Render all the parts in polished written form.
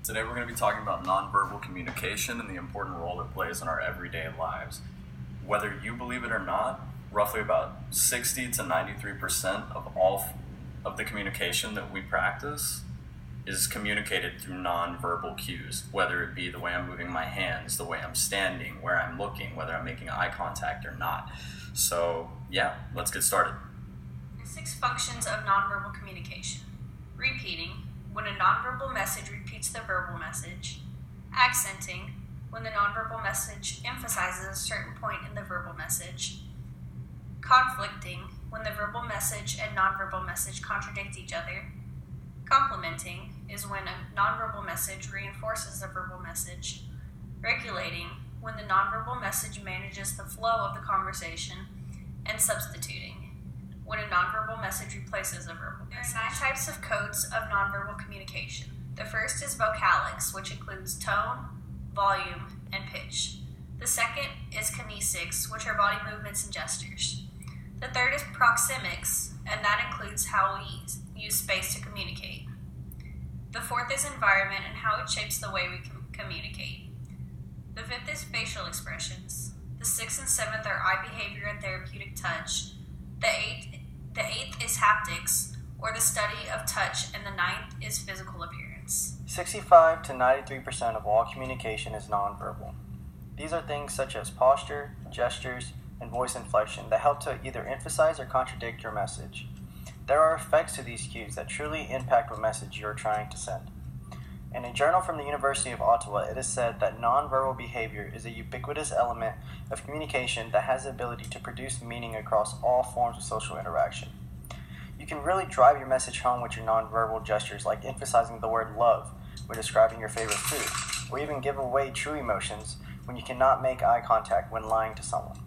Today we're going to be talking about nonverbal communication and the important role it plays in our everyday lives. Whether you believe it or not, roughly about 60 to 93% of all of the communication that we practice is communicated through nonverbal cues, whether it be the way I'm moving my hands, the way I'm standing, where I'm looking, whether I'm making eye contact or not. So yeah, let's get started. There's 6 functions of nonverbal communication. Repeating, when a nonverbal message repeats the verbal message. Accenting, when the nonverbal message emphasizes a certain point in the verbal message. Conflicting, when the verbal message and nonverbal message contradict each other. Complementing is when a nonverbal message reinforces the verbal message. Regulating, when the nonverbal message manages the flow of the conversation. And substituting, when a nonverbal message replaces a verbal message. There are 9 types of codes of nonverbal communication. The first is vocalics, which includes tone, volume, and pitch. The second is kinesics, which are body movements and gestures. The third is proxemics, and that includes how we use space to communicate. The fourth is environment and how it shapes the way we communicate. The fifth is facial expressions. The sixth and seventh are eye behavior and therapeutic touch. The eighth is haptics, or the study of touch, and the ninth is physical appearance. 65 to 93% of all communication is nonverbal. These are things such as posture, gestures, and voice inflection that help to either emphasize or contradict your message. There are effects to these cues that truly impact what message you're trying to send. In a journal from the University of Ottawa, it is said that nonverbal behavior is a ubiquitous element of communication that has the ability to produce meaning across all forms of social interaction. You can really drive your message home with your nonverbal gestures, like emphasizing the word love when describing your favorite food, or even give away true emotions when you cannot make eye contact when lying to someone.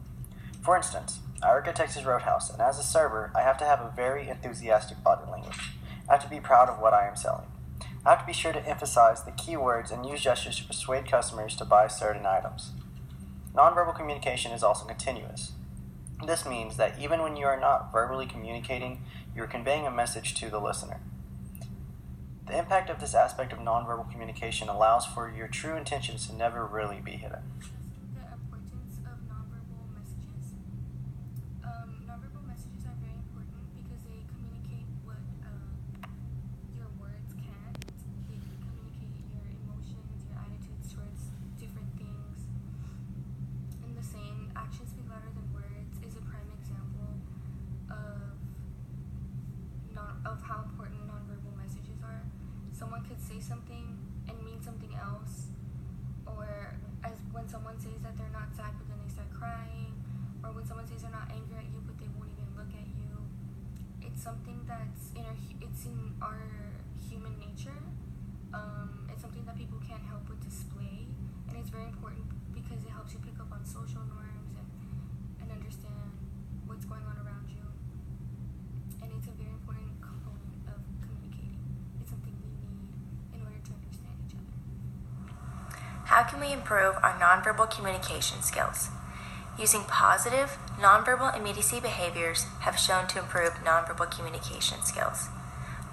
For instance, I work at Texas Roadhouse, and as a server, I have to have a very enthusiastic body language. I have to be proud of what I am selling. I have to be sure to emphasize the key words and use gestures to persuade customers to buy certain items. Nonverbal communication is also continuous. This means that even when you are not verbally communicating, you are conveying a message to the listener. The impact of this aspect of nonverbal communication allows for your true intentions to never really be hidden. The importance of nonverbal messages. Nonverbal messages are very important because they communicate what your words can't. They can communicate your emotions, your attitudes towards different things. And the saying, actions speak louder than words, is a prime example of how important nonverbal messages are. Someone could say something and mean something else, or as when someone says that they're not sad but then they start crying, or when someone says they're not angry at you but they won't even look at you. It's something that's in our human nature. It's something that people can't help but display, and it's very important because it helps you pick up on social norms and understand what's going on around you. And it's a very important component of communicating. It's something we need in order to understand each other. How can we improve our nonverbal communication skills? Using positive, nonverbal immediacy behaviors have shown to improve nonverbal communication skills.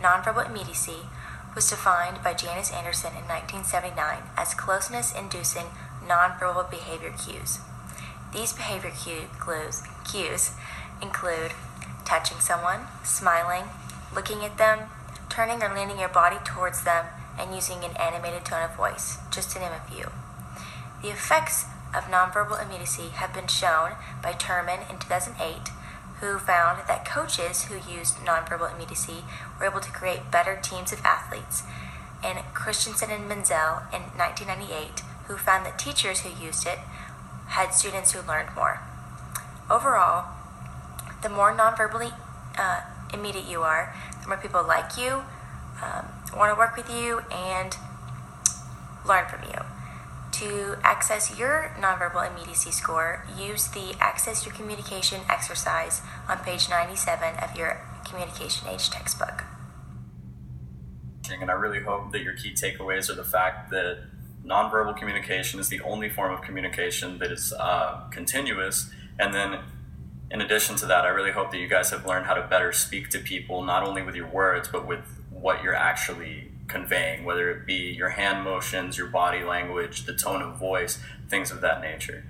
Nonverbal immediacy was defined by Janice Anderson in 1979 as closeness-inducing nonverbal behavior cues. These behavior cues include touching someone, smiling, looking at them, turning or leaning your body towards them, and using an animated tone of voice, just to name a few. The effects of nonverbal immediacy have been shown by Terman in 2008, who found that coaches who used nonverbal immediacy were able to create better teams of athletes, and Christensen and Menzel in 1998, who found that teachers who used it had students who learned more. Overall, the more nonverbally immediate you are, the more people like you, want to work with you, and learn from you. To access your nonverbal immediacy score, use the Access Your Communication exercise on page 97 of your Communication Age textbook. And I really hope that your key takeaways are the fact that nonverbal communication is the only form of communication that is continuous. And then in addition to that, I really hope that you guys have learned how to better speak to people, not only with your words, but with what you're actually conveying, whether it be your hand motions, your body language, the tone of voice, things of that nature.